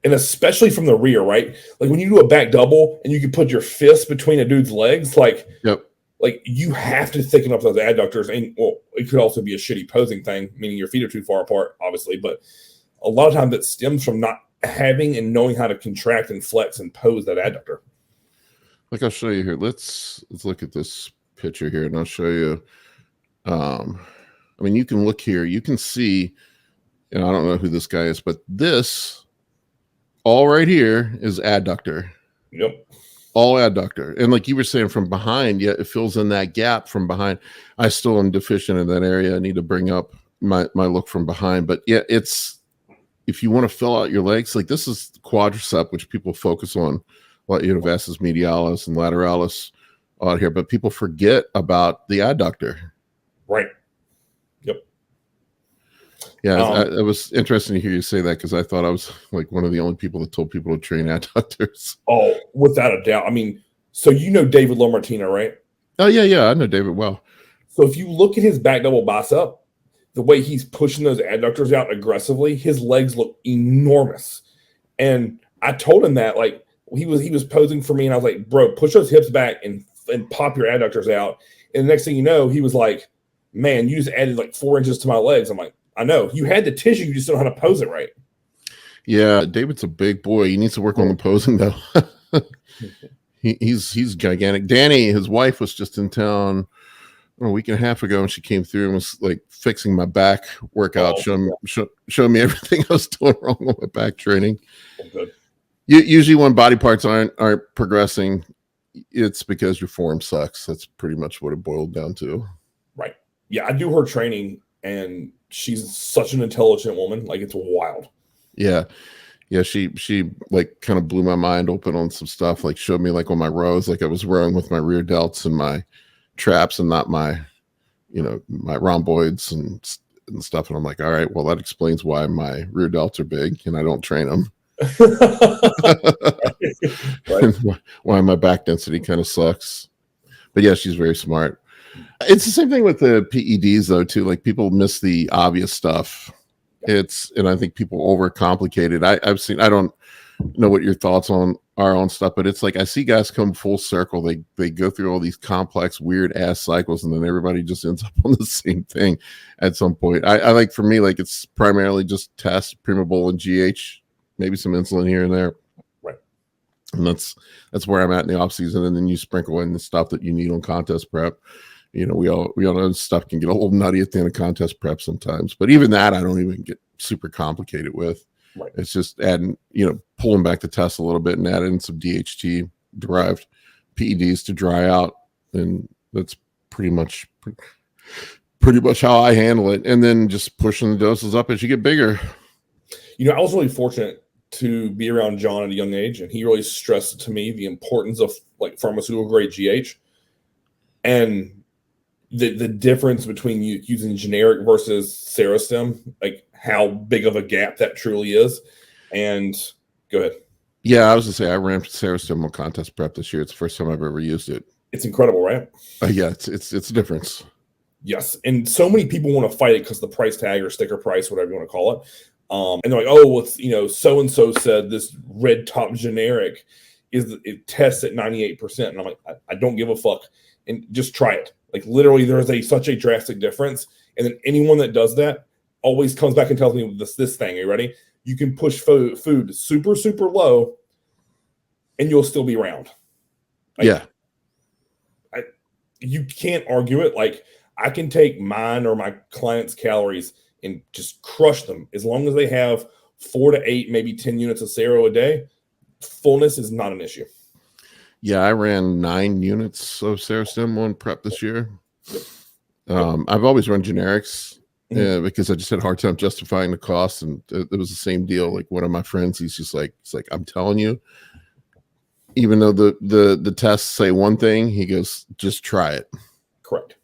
And especially from the rear, right? Like when you do a back double and you can put your fist between a dude's legs, yep. Like you have to thicken up those adductors. And well, it could also be a shitty posing thing, meaning your feet are too far apart, obviously. But a lot of times it stems from not having and knowing how to contract and flex and pose that adductor. Like I'll show you here. Let's look at this picture here, and I'll show you. You can look here. You can see. I don't know who this guy is, but this all right here is adductor. Yep. All adductor. And like you were saying, from behind, yeah, it fills in that gap from behind. I still am deficient in that area. I need to bring up my look from behind. But yeah, it's, if you want to fill out your legs, like this is quadricep, which people focus on, like, you know, vastus medialis and lateralis out here, but people forget about the adductor. Right. Yep. Yeah, it was interesting to hear you say that, because I thought I was like one of the only people that told people to train adductors. Oh, without a doubt. I mean, so you know David Lomartino, right? Oh yeah, I know David well. So if you look at his back double bicep, the way he's pushing those adductors out aggressively, his legs look enormous. And I told him that, like, he was posing for me, and I was like, bro, push those hips back and pop your adductors out. And the next thing you know, he was like, man, you just added like 4 inches to my legs. I'm like, I know. You had the tissue, you just don't know how to pose it right. Yeah, David's a big boy. He needs to work on the posing, though. He's gigantic. Danny, his wife, was just in town a week and a half ago, and she came through and was like fixing my back workout, showing me everything I was doing wrong with my back training. Good. Usually when body parts aren't progressing, it's because your form sucks. That's pretty much what it boiled down to. Right. Yeah, I do her training, and she's such an intelligent woman. Like, it's wild. Yeah. She like kind of blew my mind open on some stuff. Like, showed me like on my rows, like I was rowing with my rear delts and my traps and not my, you know, my rhomboids and stuff. And I'm like, all right, well, that explains why my rear delts are big and I don't train them. Right. Why my back density kind of sucks. But yeah, she's very smart. It's the same thing with the PEDs though too. Like, people miss the obvious stuff. And I think people overcomplicate it. I've seen, I don't know what your thoughts on our own stuff, but it's like, I see guys come full circle. They go through all these complex, weird ass cycles, and then everybody just ends up on the same thing at some point. I like, for me, like, it's primarily just test, Primabol and GH, maybe some insulin here and there. Right. And that's where I'm at in the off season. And then you sprinkle in the stuff that you need on contest prep. You know, we all know stuff can get a little nutty at the end of contest prep sometimes, but even that I don't even get super complicated with. Right. It's just adding, you know, pulling back the test a little bit and adding some DHT derived PEDs to dry out, and that's pretty much how I handle it. And then just pushing the doses up as you get bigger. You know, I was really fortunate to be around John at a young age, and he really stressed to me the importance of like pharmaceutical grade GH and the difference between using generic versus Serostim, like how big of a gap that truly is. And go ahead. Yeah, I was gonna say I ran Serostim on contest prep this year. It's the first time I've ever used it. It's incredible, right? Yeah, it's a difference. Yes, and so many people want to fight it because the price tag or sticker price, whatever you want to call it. And they're like, oh, well, it's, you know, so and so said this red top generic it tests at 98%, and I'm like, I don't give a fuck, and just try it. Like, literally, there is such a drastic difference, and then anyone that does that always comes back and tells me this thing. Are you ready? You can push food super, super low, and you'll still be round. Like, yeah. You can't argue it. Like, I can take mine or my clients' calories and just crush them as long as they have 4 to 8, maybe 10 units of Sero a day. Fullness is not an issue. Yeah, I ran 9 units of Serostim on prep this year. I've always run generics because I just had a hard time justifying the cost, and it was the same deal. Like, one of my friends, he's like, I'm telling you, even though the tests say one thing, he goes, just try it. Correct.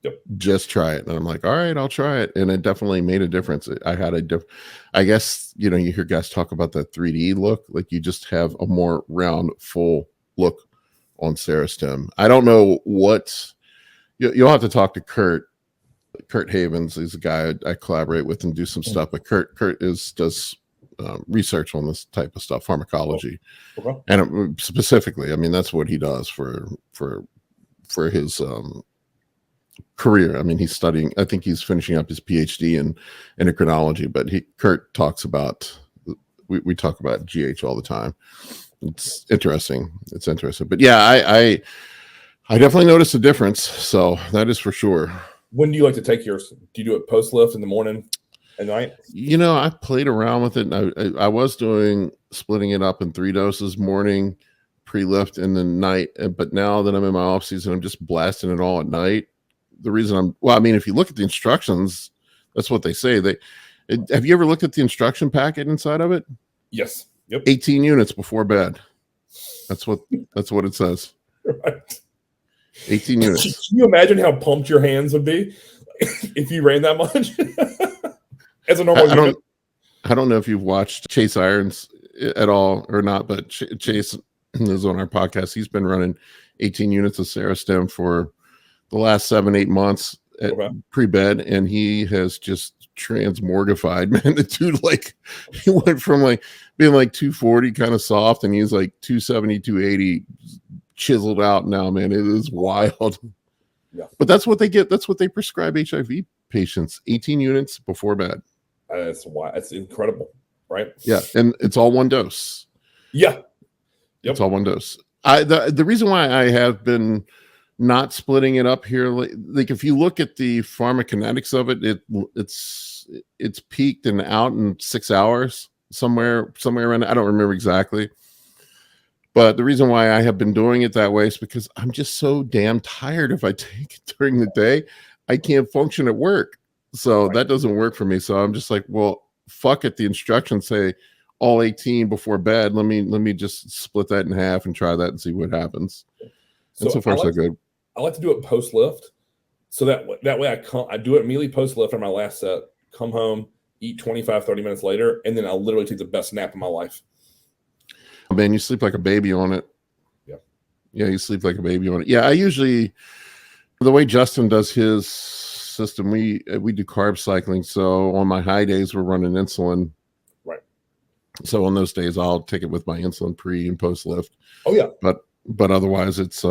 Yep. Just try it. And I'm like, all right, I'll try it. And it definitely made a difference. I guess, you know, you hear guys talk about that 3D look, like you just have a more round, full look on Serostim. I don't know what you'll have to talk to Kurt Havens. He's a guy I collaborate with and do some stuff, but Kurt does research on this type of stuff, pharmacology. Okay. And specifically, I mean, that's what he does for his career. I mean, he's studying, I think he's finishing up his PhD in endocrinology, but Kurt talks about, we talk about GH all the time. It's interesting. But yeah, I definitely noticed a difference. So that is for sure. When do you like to take yours? Do you do it post lift in the morning? at night? You know, I played around with it. And I was doing splitting it up in 3 doses, morning, pre-lift, and then night. But now that I'm in my off season, I'm just blasting it all at night. The reason I mean, if you look at the instructions, that's what they say. Have you ever looked at the instruction packet inside of it? Yes. Yep. 18 units before bed. That's what it says. Right. 18 units. Can you imagine how pumped your hands would be if you ran that much? As a normal unit? I don't know if you've watched Chase Irons at all or not, but Chase is on our podcast. He's been running 18 units of Serostem for the last 7-8 months at pre-bed, and he has just transmorgified, man. The dude, like, he went from like being like 240 kind of soft, and he's like 270, 280 chiseled out now, man. It is wild. Yeah. But that's what they get. That's what they prescribe HIV patients, 18 units before bed. That's why it's incredible, right? Yeah, and it's all one dose. Yeah. Yep. It's all one dose. The reason why I have been not splitting it up here, like if you look at the pharmacokinetics of it, it's peaked and out in 6 hours, somewhere around. I don't remember exactly. But the reason why I have been doing it that way is because I'm just so damn tired. If I take it during the day, I can't function at work. So that doesn't work for me. So I'm just like, well, fuck it. The instructions say all 18 before bed. Let me just split that in half and try that and see what happens. And so far, so good. I like to do it post lift. So that way I do it immediately post lift on my last set, come home, eat 25, 30 minutes later, and then I'll literally take the best nap of my life. Man, you sleep like a baby on it. Yeah, you sleep like a baby on it. Yeah, I usually, the way Justin does his system, we do carb cycling. So on my high days, we're running insulin. Right. So on those days, I'll take it with my insulin pre and post lift. Oh yeah. But otherwise, it's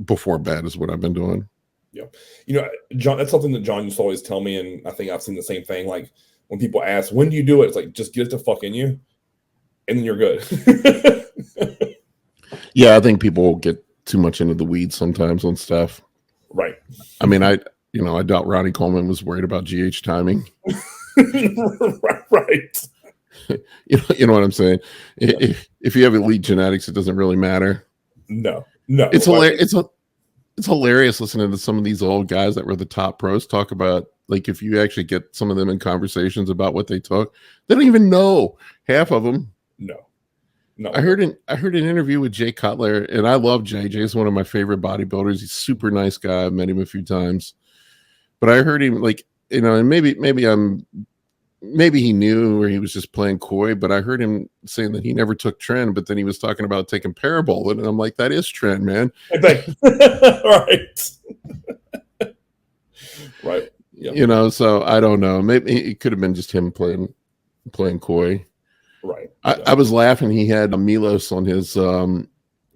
before bed is what I've been doing. Yeah. You know, John, that's something that John used to always tell me, and I think I've seen the same thing. Like when people ask, when do you do it? It's like, just get it to fuck in you, and then you're good. Yeah, I think people get too much into the weeds sometimes on stuff. Right. I mean, I doubt Ronnie Coleman was worried about GH timing. Right. You know what I'm saying? Yeah. If you have elite genetics, it doesn't really matter. No. It's hilarious. It's hilarious listening to some of these old guys that were the top pros talk about, like, if you actually get some of them in conversations about what they took, they don't even know, half of them. No. I heard an interview with Jay Cutler, and I love Jay. Jay's one of my favorite bodybuilders. He's a super nice guy. I've met him a few times, but I heard him, like, you know, and maybe he knew, or he was just playing coy, but I heard him saying that he never took Tren, but then he was talking about taking Parabol, and I'm like, that is Tren, man. Right. Right. Yeah. You know, so I don't know. Maybe it could have been just him playing coy. Right. I was laughing. He had Meadows on his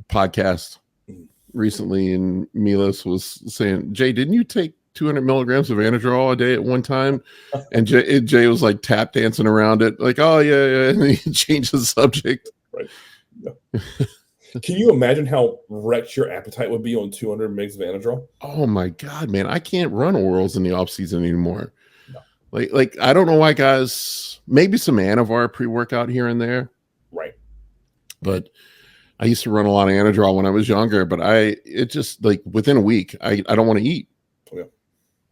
podcast recently, and Meadows was saying, Jay, didn't you take 200 milligrams of Anadrol a day at one time? And Jay was like tap dancing around it, like, oh yeah, and then he changed the subject. Right. Yeah. Can you imagine how wrecked your appetite would be on 200 mgs of Anadrol? Oh my God, man, I can't run orals in the off season anymore. No. Like I don't know why guys, maybe some Anavar pre-workout here and there. Right. But I used to run a lot of Anadrol when I was younger, but it just, like, within a week, I don't want to eat. Yeah.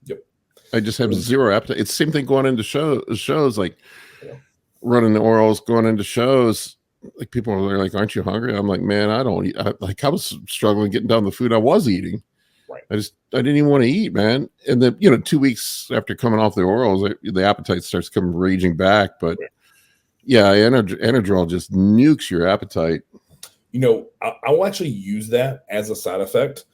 Yep. I just have zero appetite. It's the same thing going into shows, like running the orals, going into shows. Like, people are like, aren't you hungry? I'm like, man, I don't eat. I was struggling getting down the food I was eating. Right. I didn't even want to eat, man. And then, 2 weeks after coming off the orals, the appetite starts coming raging back. But yeah, Anadrol just nukes your appetite. I will actually use that as a side effect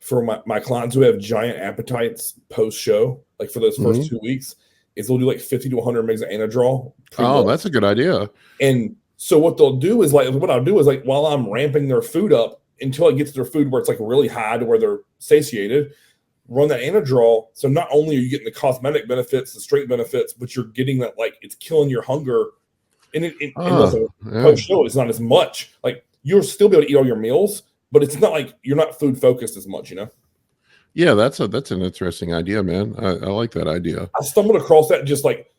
for my clients who have giant appetites post-show, like for those first 2 weeks, is they'll do like 50 to 100 mgs of Anadrol. Oh, that's a good idea. And so what I'll do is while I'm ramping their food up until it gets to their food where it's like really high to where they're satiated, run that Anadrol. So not only are you getting the cosmetic benefits, the strength benefits, but you're getting that, like, it's killing your hunger. And post-show, it's not as much. Like, you'll still be able to eat all your meals, but it's not like you're not food focused as much, Yeah, that's an interesting idea, man. I like that idea. I stumbled across that just like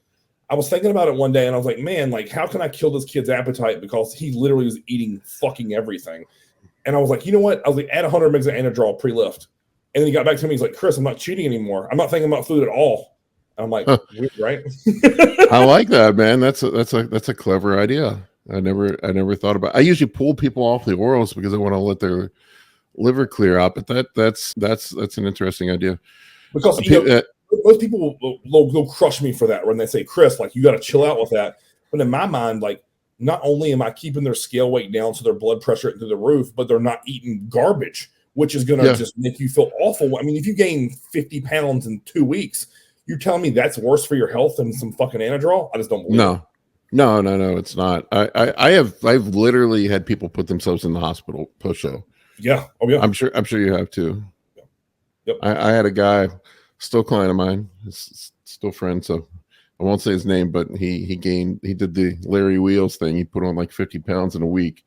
I was thinking about it one day, and I was like, man, like how can I kill this kid's appetite because he literally was eating fucking everything. And I was like, you know what? I was like, add 100 mg of Anadrol pre-lift. And then he got back to me. He's like, Chris, I'm not cheating anymore. I'm not thinking about food at all. And I'm like, weird, right? I like that, man. That's a clever idea. I never thought about. I usually pull people off the orals because I want to let their liver clear out. But that's an interesting idea. Because most people will crush me for that when they say, Chris, like you got to chill out with that. But in my mind, like not only am I keeping their scale weight down so their blood pressure through the roof, but they're not eating garbage, which is going to just make you feel awful. I mean, if you gain 50 pounds in 2 weeks, you're telling me that's worse for your health than some fucking Anadrol? I just don't believe it. No, it's not. I've literally had people put themselves in the hospital post-show. Yeah. Oh yeah. I'm sure you have too. Yep. I had a guy, still client of mine, still friend, so I won't say his name, but he did the Larry Wheels thing. He put on like 50 pounds in a week.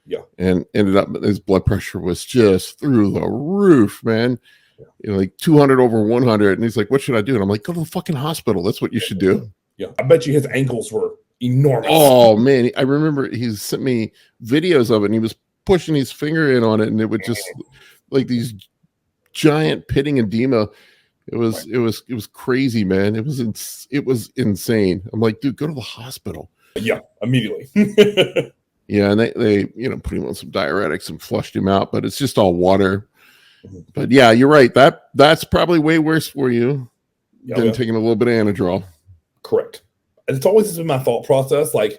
Yeah. And ended up his blood pressure was just through the roof, man. Yeah. You know, like 200 over 100. And he's like, what should I do? And I'm like, go to the fucking hospital. That's what you should do. Yeah. I bet you his ankles were enormous. Oh man. I remember he sent me videos of it and he was pushing his finger in on it and it would just like these giant pitting edema. It was crazy, man. It was insane. I'm like, dude, go to the hospital. Yeah, immediately. Yeah, and they put him on some diuretics and flushed him out, but it's just all water. But yeah, you're right. That's probably way worse for you than taking a little bit of Anadrol. Correct. And it's always been my thought process. Like,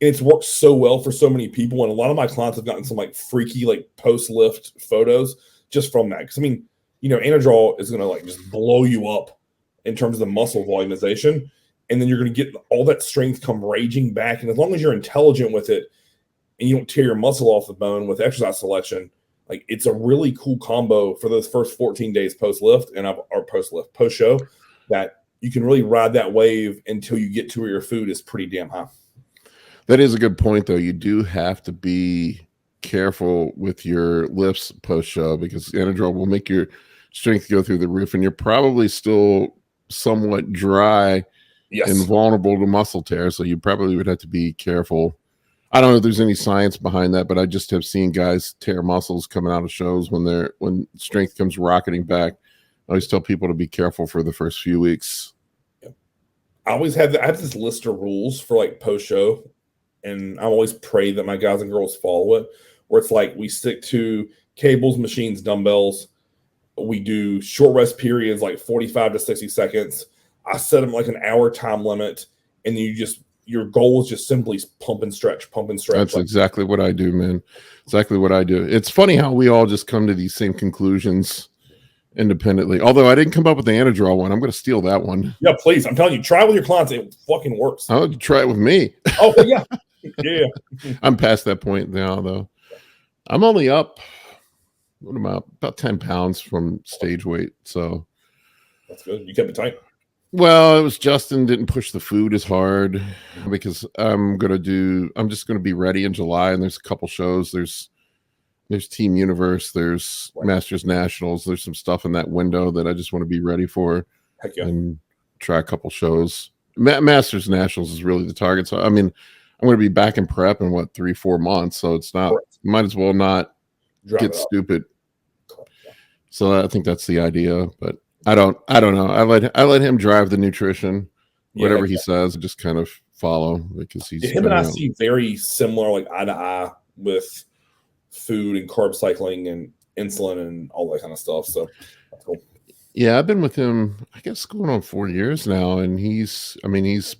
and it's worked so well for so many people. And a lot of my clients have gotten some like freaky like post-lift photos just from that. Because I mean, Anadrol is going to like just blow you up in terms of the muscle volumization. And then you're going to get all that strength come raging back. And as long as you're intelligent with it and you don't tear your muscle off the bone with exercise selection, like it's a really cool combo for those first 14 days post-lift or post-show that you can really ride that wave until you get to where your food is pretty damn high. That is a good point, though. You do have to be careful with your lifts post-show because Anadrol will make your strength go through the roof, and you're probably still somewhat dry and vulnerable to muscle tear. So you probably would have to be careful. I don't know if there's any science behind that, but I just have seen guys tear muscles coming out of shows when strength comes rocketing back. I always tell people to be careful for the first few weeks. I have this list of rules for like post-show, and I always pray that my guys and girls follow it, where it's like we stick to cables, machines, dumbbells. We do short rest periods, like 45 to 60 seconds. I set them like an hour time limit, and your goal is just simply pump and stretch. That's exactly what I do, man. Exactly what I do. It's funny how we all just come to these same conclusions independently. Although I didn't come up with the Anadrol one. I'm going to steal that one. Yeah, please. I'm telling you, try it with your clients. It fucking works. I would try it with me. Oh, yeah. Yeah. I'm past that point now, though. I'm only up, what am I, about 10 pounds from stage weight. So that's good. You kept it tight. Well, it was Justin didn't push the food as hard because I'm just going to be ready in July. And there's a couple shows. There's Team Universe. There's Masters Nationals. There's some stuff in that window that I just want to be ready for. Heck yeah. And try a couple shows. Masters Nationals is really the target. So, I mean, I'm going to be back in prep in 3-4 months. So it's not, might as well not get stupid. Yeah. So I think that's the idea, but I don't know. I let him drive the nutrition, whatever he says, just kind of follow because he's him and I see very similar, like eye to eye with food and carb cycling and insulin and all that kind of stuff. So that's cool. Yeah, I've been with him, I guess, going on 4 years now, and he's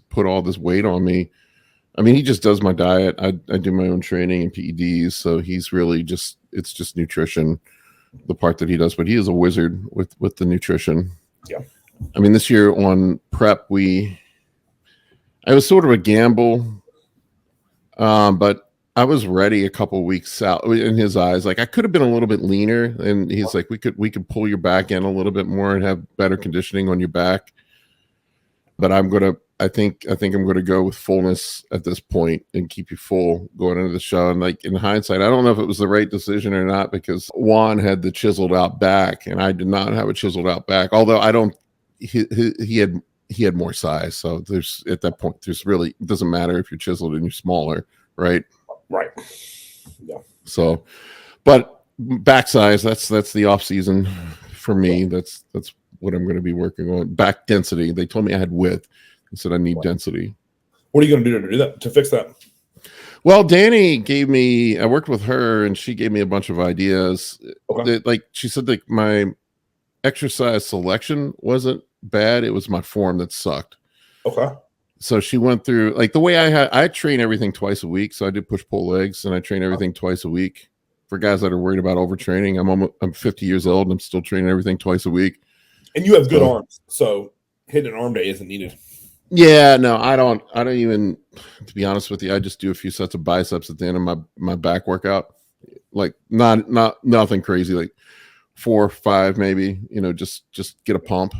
put all this weight on me. I mean, he just does my diet. I do my own training and PEDs, so he's really it's just nutrition. The part that he does, but he is a wizard with the nutrition. Yeah. I mean, this year on prep, it was sort of a gamble, but I was ready a couple weeks out in his eyes. Like I could have been a little bit leaner, and he's like, we could pull your back in a little bit more and have better conditioning on your back. But I I think I'm going to go with fullness at this point and keep you full going into the show. And like in hindsight, I don't know if it was the right decision or not, because Juan had the chiseled out back and I did not have a chiseled out back. Although he had more size. So there's, at that point, there's really, it doesn't matter if you're chiseled and you're smaller, right? Right. Yeah. So, but back size, that's the off season for me. That's what I'm going to be working on. Back density. They told me I had width. They said I need density. What are you going to do that, to fix that? Well, Danny gave me, I worked with her and she gave me a bunch of ideas. Okay. Like she said, like my exercise selection wasn't bad. It was my form that sucked. Okay. So she went through, like the way I train everything twice a week. So I do push pull legs and I train everything twice a week. For guys that are worried about overtraining, I'm 50 years old and I'm still training everything twice a week. And you have good arms, so hitting an arm day isn't needed. Yeah, no, I don't even, to be honest with you, I just do a few sets of biceps at the end of my back workout. Like nothing crazy, like 4 or 5 maybe, just get a pump.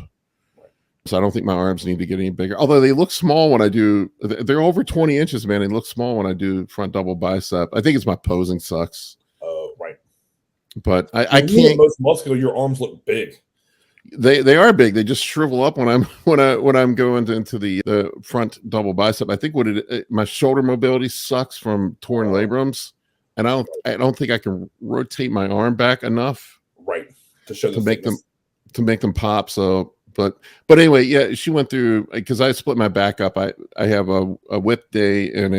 So I don't think my arms need to get any bigger. Although they look small when I do, they're over 20 inches, man. They look small when I do front double bicep. I think it's my posing sucks. Oh, right. But I can't. Most muscular, your arms look big. They are big. They just shrivel up when I'm going into the front double bicep. I think my shoulder mobility sucks from torn labrums, and I don't think I can rotate my arm back enough, right, to show to make them pop. So, but anyway, yeah, she went through, because I split my back up. I have a width day and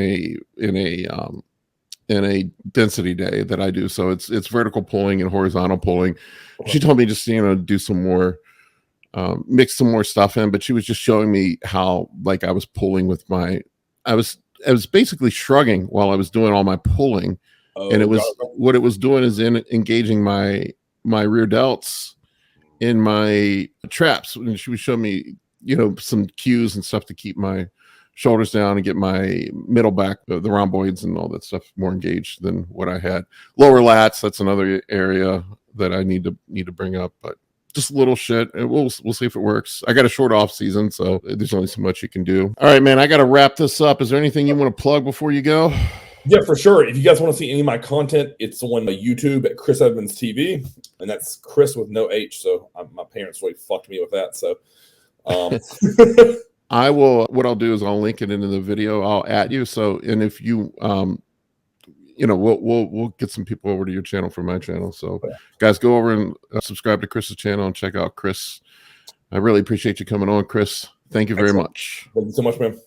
a density day that I do. So it's vertical pulling and horizontal pulling. Okay. She told me just, do some more, mix some more stuff in, but she was just showing me how, like, I was pulling with I was basically shrugging while I was doing all my pulling. And what it was doing is engaging my rear delts in my traps. And she was showing me, some cues and stuff to keep my shoulders down and get my middle back, the rhomboids and all that stuff more engaged than what I had. Lower lats, that's another area that I need to bring up, but just little shit, and we'll see if it works. I got a short off season, so there's only so much you can do. All right, man, I got to wrap this up. Is there anything you want to plug before you go? Yeah, for sure. If you guys want to see any of my content, it's on YouTube at Cris Edmonds TV, and that's Cris with no H. So my parents really fucked me with that. So I will. What I'll do is I'll link it into the video. I'll add you. So, and if you, we'll get some people over to your channel from my channel. So, guys, go over and subscribe to Chris's channel and check out Cris. I really appreciate you coming on, Cris. Thank you very much. Thank you so much, man.